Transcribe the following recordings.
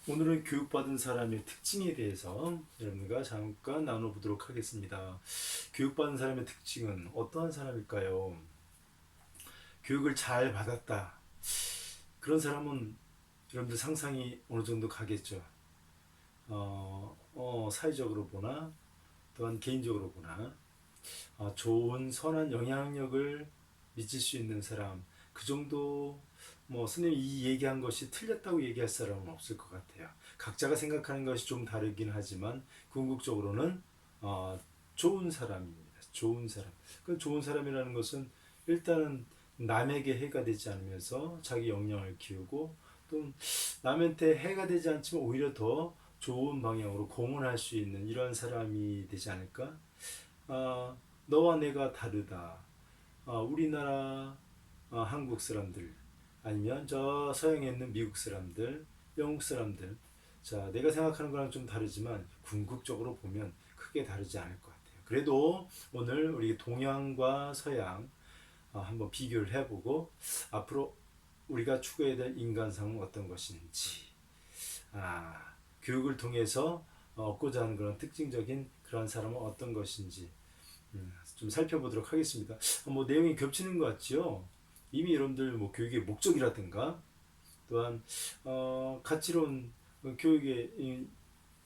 오늘은 교육받은 사람의 특징에 대해서 여러분과 잠깐 나눠보도록 하겠습니다. 교육받은 사람의 특징은 어떠한 사람일까요? 교육을 잘 받았다. 그런 사람은 여러분들 상상이 어느 정도 가겠죠. 사회적으로 보나 또한 개인적으로 보나 좋은 선한 영향력을 미칠 수 있는 사람, 그 정도. 선생님이 이 얘기한 것이 틀렸다고 얘기할 사람은 없을 것 같아요. 각자가 생각하는 것이 좀 다르긴 하지만 궁극적으로는 어, 좋은 사람입니다. 좋은 사람. 그 좋은 사람이라는 것은 일단은 남에게 해가 되지 않으면서 자기 역량을 키우고, 또 남한테 해가 되지 않지만 오히려 더 좋은 방향으로 공헌할 수 있는 이러한 사람이 되지 않을까? 아, 너와 내가 다르다. 우리나라 한국 사람들, 아니면 저 서양에 있는 미국 사람들, 영국 사람들, 자, 내가 생각하는 거랑 좀 다르지만 궁극적으로 보면 크게 다르지 않을 것 같아요. 그래도 오늘 우리 동양과 서양 한번 비교를 해보고 앞으로 우리가 추구해야 될 인간상은 어떤 것인지, 교육을 통해서 얻고자 하는 그런 특징적인 그런 사람은 어떤 것인지 좀 살펴보도록 하겠습니다. 내용이 겹치는 것 같죠? 이미 여러분들 교육의 목적이라든가 또한 가치론, 교육의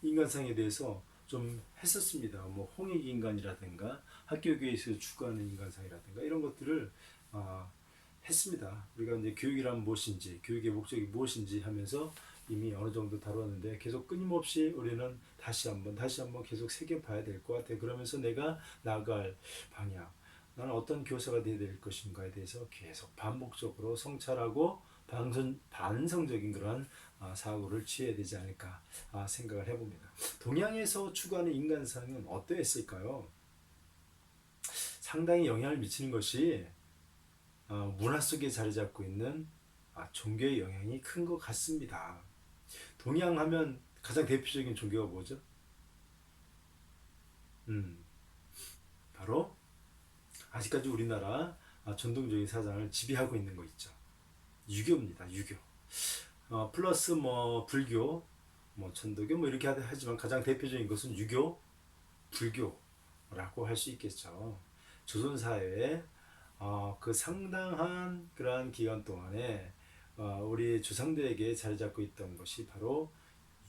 인간상에 대해서 좀 했었습니다. 홍익 인간이라든가 학교교육에서 추구하는 인간상이라든가 이런 것들을 했습니다. 우리가 이제 교육이란 무엇인지, 교육의 목적이 무엇인지 하면서 이미 어느 정도 다루었는데, 계속 끊임없이 우리는 다시 한번 계속 새겨봐야 될 것 같아요. 그러면서 내가 나아갈 방향, 나는 어떤 교사가 되어야 될 것인가에 대해서 계속 반복적으로 성찰하고 반성적인 그런 사고를 취해야 되지 않을까 생각을 해봅니다. 동양에서 추구하는 인간상은 어떠했을까요? 상당히 영향을 미치는 것이 문화 속에 자리 잡고 있는 종교의 영향이 큰 것 같습니다. 동양 하면 가장 대표적인 종교가 뭐죠? 음, 바로 아직까지 우리나라 전통적인 사상을 지배하고 있는 거 있죠. 유교입니다. 유교. 플러스 불교, 천도교 이렇게 하지만 가장 대표적인 것은 유교, 불교라고 할 수 있겠죠. 조선 사회에 그 상당한 그러한 기간 동안에 우리 조상들에게 자리 잡고 있던 것이 바로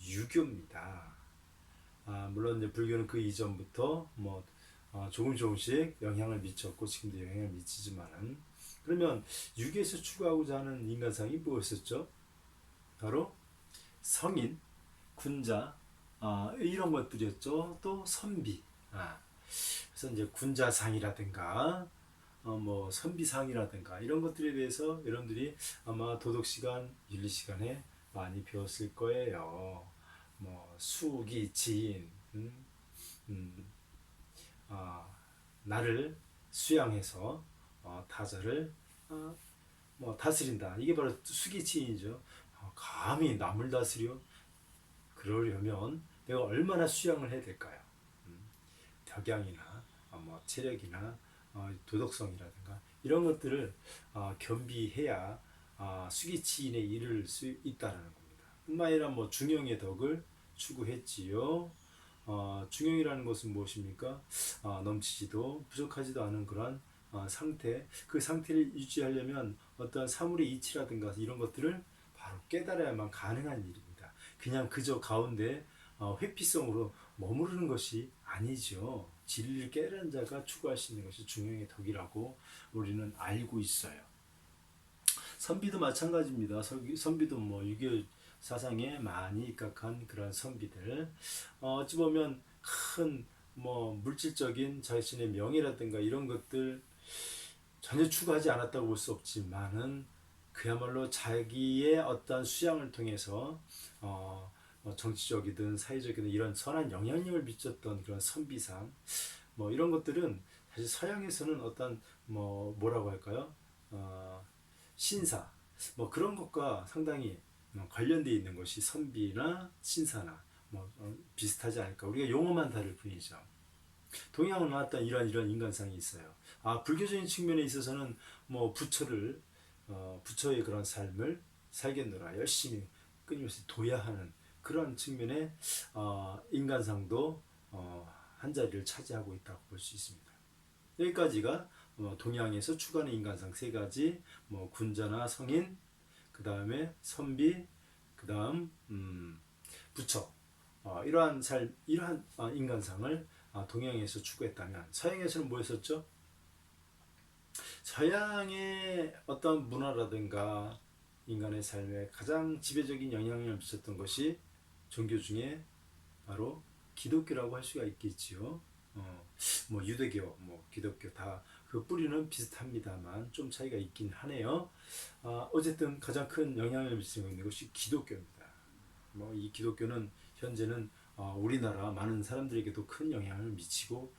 유교입니다. 물론 이제 불교는 그 이전부터 조금씩 영향을 미쳤고 지금도 영향을 미치지만은, 그러면 유교에서 추구하고자 하는 인간상이 무엇이었죠? 바로 성인, 군자, 이런 것들이었죠. 또 선비. 그래서 이제 군자상이라든가 선비상이라든가 이런 것들에 대해서 여러분들이 아마 도덕 시간, 윤리 시간에 많이 배웠을 거예요. 수기, 지인, 음, 어, 나를 수양해서 타자를 어, 다스린다. 이게 바로 수기치인이죠. 감히 남을 다스려? 그러려면 내가 얼마나 수양을 해야 될까요? 덕양이나 체력이나 도덕성이라든가 이런 것들을 겸비해야 수기치인에 이를 수 있다라는 겁니다. 뿐만 아니라 중용의 덕을 추구했지요. 중용이라는 것은 무엇입니까? 넘치지도 부족하지도 않은 그러한 상태, 그 상태를 유지하려면 어떤 사물의 이치라든가 이런 것들을 바로 깨달아야만 가능한 일입니다. 그냥 그저 가운데 회피성으로 머무르는 것이 아니죠. 진리를 깨달은 자가 추구할 수 있는 것이 중용의 덕이라고 우리는 알고 있어요. 선비도 마찬가지입니다. 선비도 유교 사상에 많이 입각한 그런 선비들. 어찌 보면 큰 물질적인 자신의 명예라든가 이런 것들 전혀 추구하지 않았다고 볼 수 없지만은, 그야말로 자기의 어떤 수양을 통해서 정치적이든 사회적이든 이런 선한 영향력을 미쳤던 그런 선비상, 이런 것들은 사실 서양에서는 어떤 뭐라고 할까요? 신사, 그런 것과 상당히 관련되어 있는 것이 선비나 신사나 비슷하지 않을까. 우리가 용어만 다를 뿐이죠. 동양은 어떤 이런 인간상이 있어요. 불교적인 측면에 있어서는 부처의 그런 삶을 살겠노라 열심히 끊임없이 도야하는 그런 측면에 인간상도 한 자리를 차지하고 있다고 볼 수 있습니다. 여기까지가 동양에서 추구하는 인간상 세 가지, 뭐 군자나 성인, 그 다음에 선비, 그 다음 부처, 이러한 인간상을 동양에서 추구했다면 서양에서는 뭐였었죠? 서양의 어떤 문화라든가 인간의 삶에 가장 지배적인 영향을 미쳤던 것이 종교 중에 바로 기독교라고 할 수가 있겠지요. 뭐 유대교, 뭐 기독교 다 그 뿌리는 비슷합니다만 좀 차이가 있긴 하네요. 어쨌든 가장 큰 영향을 미치고 있는 것이 기독교입니다. 뭐 이 기독교는 현재는 우리나라 많은 사람들에게도 큰 영향을 미치고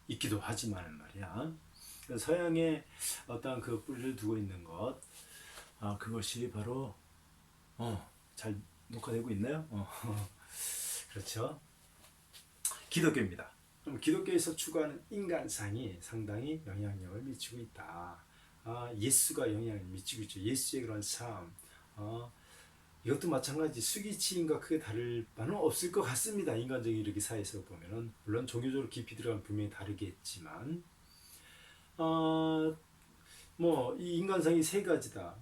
있기도 하지만 말이야. 서양의 어떤 그 뿌리를 두고 있는 것, 그것이 바로 잘 녹화되고 있나요? 그렇죠. 기독교입니다. 그럼 기독교에서 추구하는 인간상이 상당히 영향력을 미치고 있다. 예수가 영향을 미치고 있죠. 예수의 그런 삶. 이것도 마찬가지 수기치인과 크게 다를 바는 없을 것 같습니다. 인간적인 이렇게 사회에서 보면은 물론 종교적으로 깊이 들어가면 분명히 다르겠지만 뭐 이 인간상이 세 가지다.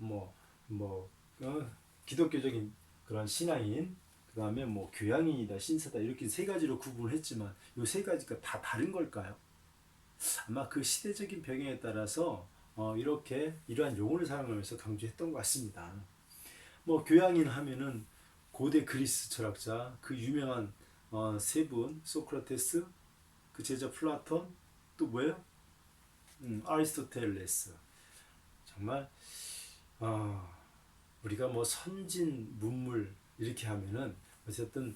기독교적인 그런 신앙인, 그 다음에 뭐 교양인이다, 신사다 이렇게 세 가지로 구분을 했지만 이 세 가지가 다 다른 걸까요? 아마 그 시대적인 배경에 따라서 이렇게 이러한 용어를 사용하면서 강조했던 것 같습니다. 뭐 교양인 하면은 고대 그리스 철학자 그 유명한 세 분 소크라테스, 그 제자 플라톤, 또 뭐예요? 아리스토텔레스. 정말 우리가 뭐 선진 문물 이렇게 하면은 어쨌든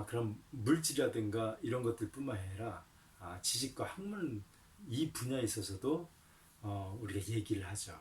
그런 물질이라든가 이런 것들뿐만 아니라 지식과 학문 이 분야에 있어서도 우리가 얘기를 하죠.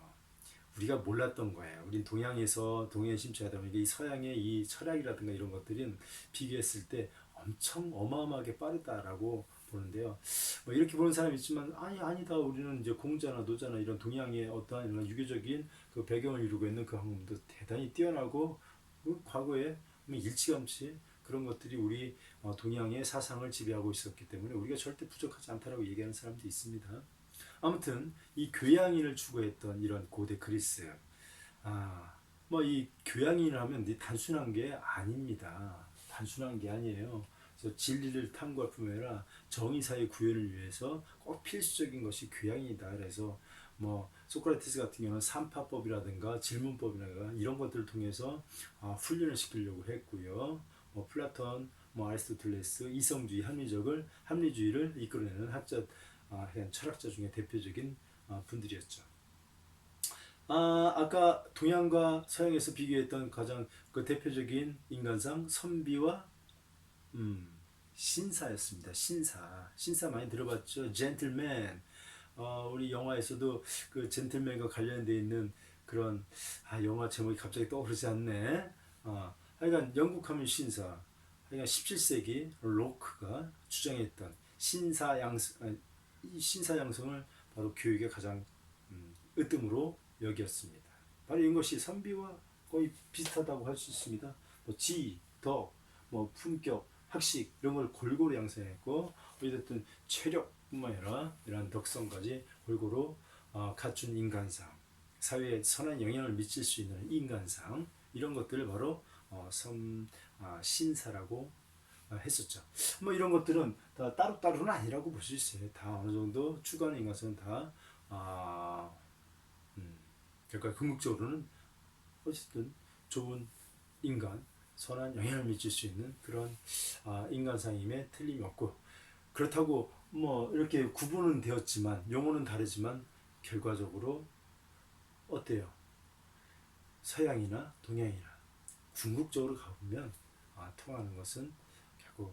우리가 몰랐던 거예요. 우린 동양에서 동양에 심취하다 보니까 이 서양의 이 철학이라든가 이런 것들은 비교했을 때 엄청 어마어마하게 빠르다라고 보는데요. 뭐 이렇게 보는 사람이 있지만 아니다. 우리는 이제 공자나 노자나 이런 동양의 어떠한 이런 유교적인 그 배경을 이루고 있는 그 학문도 대단히 뛰어나고 그 과거에 일찌감치 그런 것들이 우리 동양의 사상을 지배하고 있었기 때문에 우리가 절대 부족하지 않다라고 얘기하는 사람도 있습니다. 아무튼 이 교양인을 추구했던 이런 고대 그리스, 뭐 이 교양인을 하면 단순한 게 아닙니다. 단순한 게 아니에요. 그래서 진리를 탐구할 뿐만 아니라 정의사의 구현을 위해서 꼭 필수적인 것이 교양이다. 그래서 뭐 소크라테스 같은 경우는 삼파법이라든가 질문법이라든가 이런 것들을 통해서 훈련을 시키려고 했고요. 뭐 플라톤, 뭐 아리스토텔레스, 이성주의, 합리주의를 이끌어내는 철학자 중에 대표적인 분들이었죠. 아까 동양과 서양에서 비교했던 가장 그 대표적인 인간상 선비와 신사였습니다. 신사 많이 들어봤죠? 젠틀맨. 우리 영화에서도 그 젠틀맨과 관련되어 있는 그런 영화 제목이 갑자기 떠오르지 않네. 하여간 영국하면 신사. 하여간 17세기 로크가 주장했던 이 신사양성을 바로 교육의 가장 으뜸으로 여겼습니다. 바로 이것이 선비와 거의 비슷하다고 할 수 있습니다. 뭐 지, 덕, 뭐 품격, 학식 이런 걸 골고루 양성했고 어쨌든 체력뿐만 아니라 이러한 덕성까지 골고루 갖춘 인간상, 사회에 선한 영향을 미칠 수 있는 인간상 이런 것들을 바로 신사라고 했었죠. 뭐 이런 것들은 다 따로따로는 아니라고 볼 수 있어요. 다 어느 정도 추구하는 인간성은 다 그러니까 궁극적으로는 어쨌든 좋은 인간, 선한 영향을 미칠 수 있는 그런 인간상임에 틀림이 없고 그렇다고 뭐 이렇게 구분은 되었지만 용어는 다르지만 결과적으로 어때요? 서양이나 동양이나 궁극적으로 가보면 통하는 것은 결국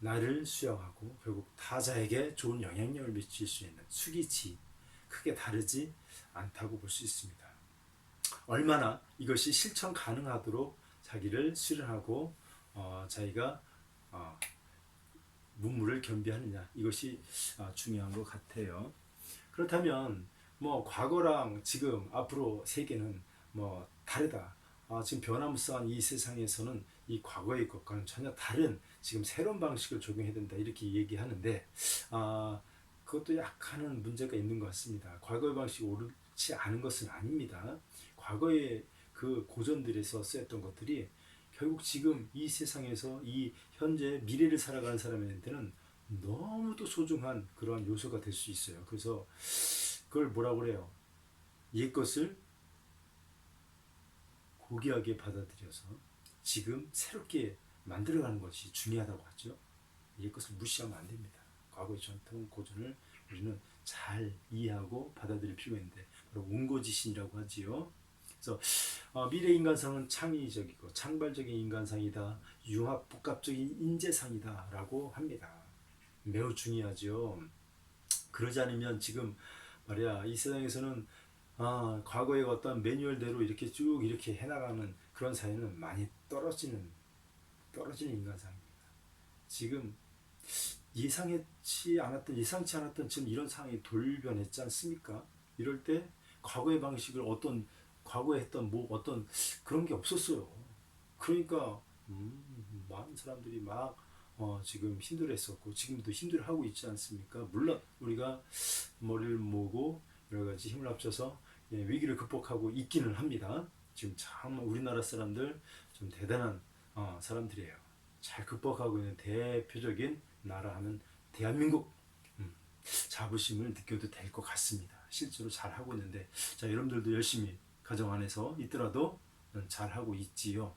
나를 수용하고 결국 타자에게 좋은 영향력을 미칠 수 있는 수기치 크게 다르지 않다고 볼 수 있습니다. 얼마나 이것이 실천 가능하도록 자기를 수련하고 자기가 문물을 겸비하느냐 이것이 중요한 것 같아요. 그렇다면 뭐 과거랑 지금 앞으로 세계는 뭐 다르다. 지금 변화무쌍한 이 세상에서는 이 과거의 것과는 전혀 다른 지금 새로운 방식을 적용해야 된다 이렇게 얘기하는데 아, 그것도 약간은 문제가 있는 것 같습니다. 과거의 방식이 옳지 않은 것은 아닙니다. 과거의 그 고전들에서 쓰였던 것들이 결국 지금 이 세상에서 이 현재 미래를 살아가는 사람한테는 너무도 소중한 그러한 요소가 될 수 있어요. 그래서 그걸 뭐라고 그래요? 옛 것을 고귀하게 받아들여서 지금 새롭게 만들어가는 것이 중요하다고 하죠. 옛 것을 무시하면 안 됩니다. 과거의 전통 고전을 우리는 잘 이해하고 받아들일 필요가 있는데 바로 원고지신이라고 하지요. 그래서 미래 인간상은 창의적이고 창발적인 인간상이다. 융합 복합적인 인재상이다라고 합니다. 매우 중요하죠. 그러지 않으면 지금 말이야 이 세상에서는 과거의 어떤 매뉴얼대로 이렇게 쭉 이렇게 해나가는 그런 사회는 많이 떨어지는 인간상입니다. 지금 예상치 않았던 지금 이런 상황이 돌변했지 않습니까? 이럴 때 과거의 방식을 과거에 했던 어떤 그런 게 없었어요. 그러니까 많은 사람들이 막 지금 힘들었었고 지금도 힘들어하고 있지 않습니까? 물론 우리가 머리를 모으고 여러 가지 힘을 합쳐서 위기를 극복하고 있기는 합니다. 지금 참 우리나라 사람들 좀 대단한 사람들이에요. 잘 극복하고 있는 대표적인 나라 하면 대한민국 자부심을 느껴도 될 것 같습니다. 실제로 잘 하고 있는데 자 여러분들도 열심히 가정 안에서 있더라도 잘 하고 있지요.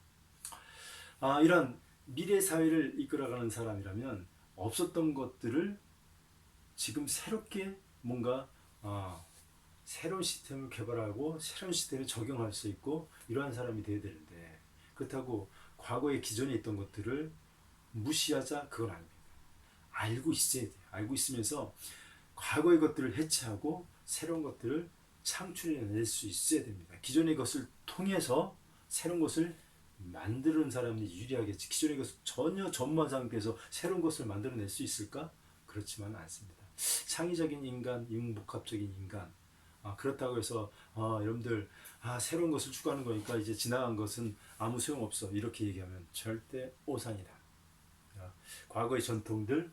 이런 미래 사회를 이끌어가는 사람이라면 없었던 것들을 지금 새롭게 뭔가 새로운 시스템을 개발하고 새로운 시스템에 적용할 수 있고 이러한 사람이 되어야 되는데 그렇다고 과거에 기존에 있던 것들을 무시하자 그건 아닙니다. 알고 있어야 돼요. 알고 있으면서 과거의 것들을 해체하고 새로운 것들을 창출해낼 수 있어야 됩니다. 기존의 것을 통해서 새로운 것을 만드는 사람이 유리하겠지. 기존의 것을 전혀 전무한 상태에서 새로운 것을 만들어낼 수 있을까? 그렇지만 않습니다. 창의적인 인간, 융복합적인 인간. 그렇다고 해서 여러분들 새로운 것을 추구하는 거니까 이제 지나간 것은 아무 소용없어. 이렇게 얘기하면 절대 오산이다. 과거의 전통들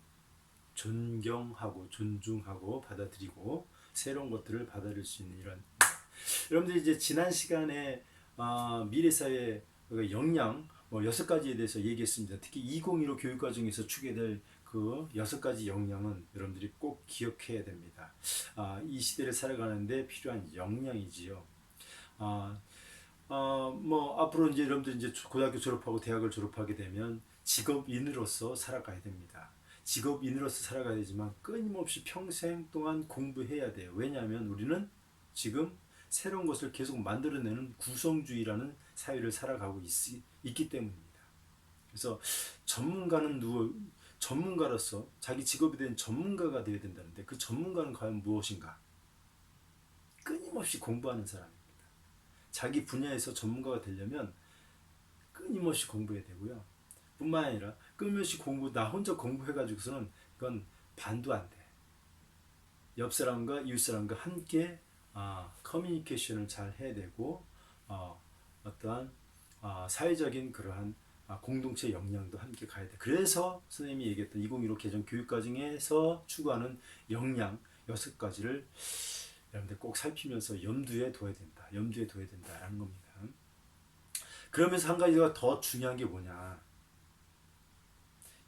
존경하고 존중하고 받아들이고 새로운 것들을 받아들일 수 있는 이런 여러분들 이제 지난 시간에 미래 사회 역량 뭐 6가지에 대해서 얘기했습니다. 특히 2015 교육 과정에서 추구될 그 6가지 역량은 여러분들이 꼭 기억해야 됩니다. 이 시대를 살아가는데 필요한 역량이지요. 뭐 앞으로 이제 여러분들 이제 고등학교 졸업하고 대학을 졸업하게 되면 직업인으로서 살아가야 됩니다. 직업인으로서 살아가야 되지만 끊임없이 평생 동안 공부해야 돼요. 왜냐하면 우리는 지금 새로운 것을 계속 만들어내는 구성주의라는 사회를 살아가고 있기 때문입니다. 그래서 전문가로서 자기 직업에 대한 전문가가 되어야 된다는데 그 전문가는 과연 무엇인가? 끊임없이 공부하는 사람입니다. 자기 분야에서 전문가가 되려면 끊임없이 공부해야 되고요. 뿐만 아니라 끊임없이 나 혼자 공부해가지고서는 그건 반도 안 돼. 옆 사람과 이웃 사람과 함께 커뮤니케이션을 잘 해야 되고 어떠한 사회적인 그러한 공동체 역량도 함께 가야 돼. 그래서 선생님이 얘기했던 2015 개정 교육과정에서 추구하는 역량 6가지를 여러분들 꼭 살피면서 염두에 둬야 된다라는 겁니다. 그러면서 한 가지가 더 중요한 게 뭐냐?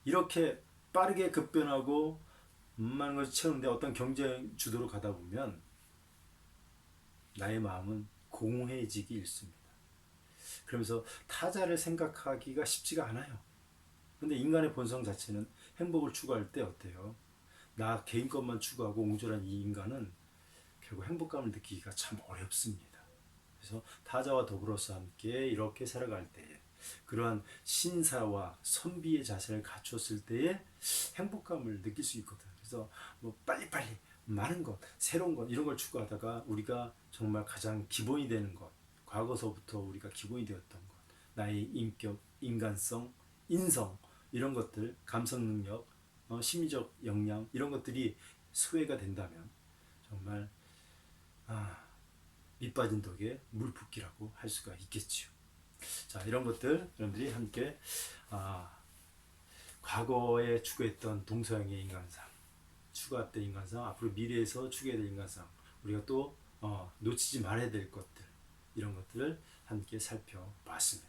이렇게 빠르게 급변하고 많은 것을 채우는데 어떤 경쟁 주도로 가다 보면 나의 마음은 공허해지기 일쑤입니다. 그러면서 타자를 생각하기가 쉽지가 않아요. 근데 인간의 본성 자체는 행복을 추구할 때 어때요? 나 개인 것만 추구하고 옹졸한 이 인간은 결국 행복감을 느끼기가 참 어렵습니다. 그래서 타자와 더불어서 함께 이렇게 살아갈 때에 그러한 신사와 선비의 자세를 갖췄을 때에 행복감을 느낄 수 있거든. 그래서 뭐 빨리빨리 많은 것, 새로운 것 이런 걸 추구하다가 우리가 정말 가장 기본이 되는 것, 과거서부터 우리가 기본이 되었던 것, 나의 인격, 인간성, 인성 이런 것들, 감성 능력, 심리적 역량 이런 것들이 소외가 된다면 정말 밑 빠진 덕에 물 붓기라고 할 수가 있겠지요. 자, 이런 것들 여러분들이 함께 아, 과거에 추구했던 동서양의 인간상, 추구할 인간상, 앞으로 미래에서 추구해야 될 인간상, 우리가 또 놓치지 말아야 될 것들, 이런 것들을 함께 살펴봤습니다.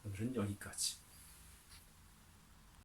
오늘은 여기까지.